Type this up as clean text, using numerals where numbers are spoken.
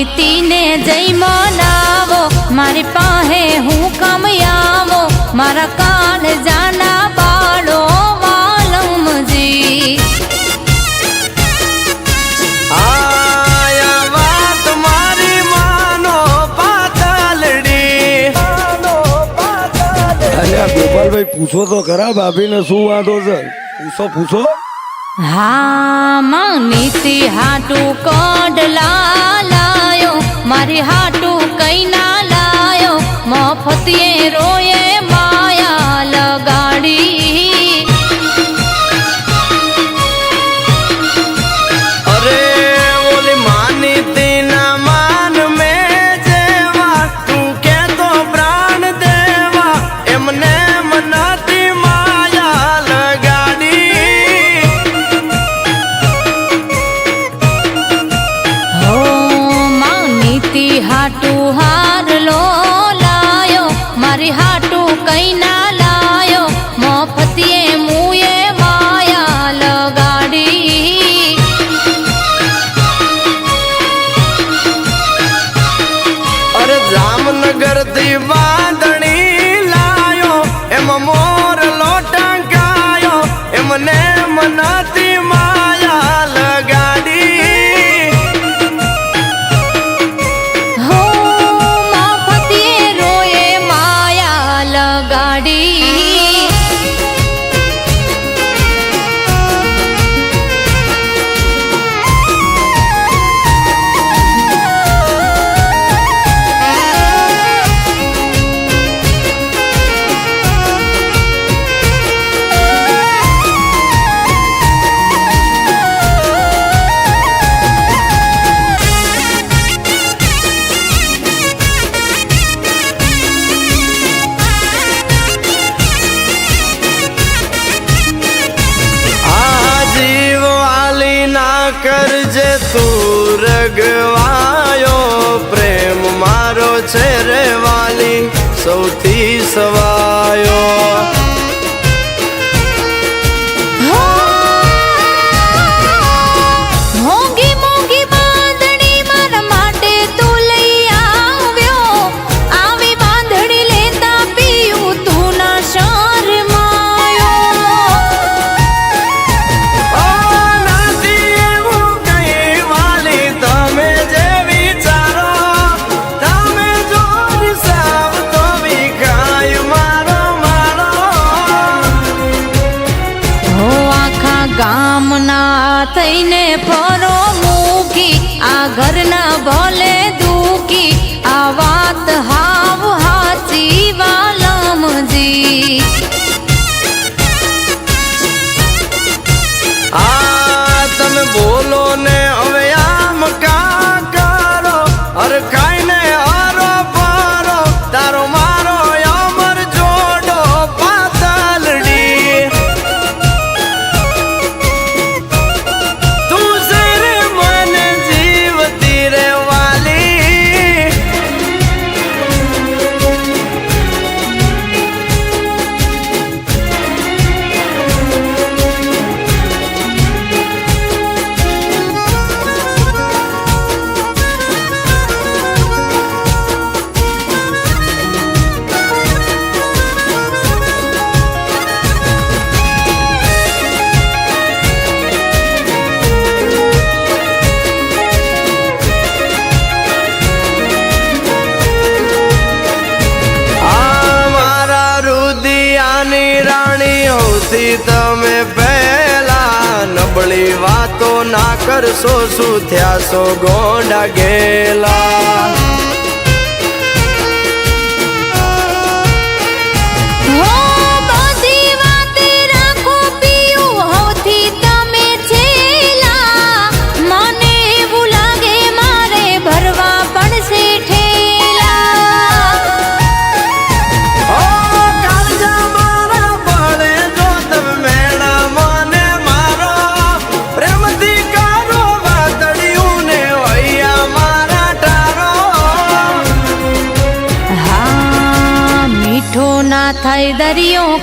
નીતિ ને જય મનાવો મારી પાસે હું કામ આવો મારા કાળ જાના બાળો વાલમજી આયા વાત મારી માનો પાતલડી અલ્યા ગોપાલભાઈ પૂછો તો ખરા ભાભીને શું વાંધો છે પૂછો હા માં નીતિ હાટું કડલા લાયો મારી હાટું કઈ ના લાયો મફતિયે રોયે માયા લગાડી અરે ઓલી માની તેના માન મેં જેવા તું કે તો પ્રાણ દેવા એમને મનાતી માયા લગાડી હો માં નીતિ હાટું હાર લો લાયો મારી હાટું કઈ ના લાયો મફતિયે મુએ માયા લગાડી અરે જામનગર થી વાંદણી લાયો એમાં મોર લોટંકાયો એમને મનાતી માયા લગાડી હો મફતિયે રોયે માયા લગાડી કરજે તું રગવાયો પ્રેમ મારો છે રે વાલી સૌથી સવાયો મોંઘી મોંઘી બાંધણી મારા માટે તું લઈ આવ્યો આવી બાંધણી લેતા પીયું તું ના શરમાયો ગામના થઈને ફરો મૂકી આ ઘરના ભલે દુખી આ વાત હાવ હાચી વાલમજી આ તમે બોલો ને હવે આમ કા કરો અરે કાઈ ને હારો પારો તારો મારો અમર જોડો પાતલડી તું સે મને જીવતી રે વાલી તમે પહેલા નબળી વાતો ના કરશો શું થયા છો ગોંડા ગેલા થાય દરિયો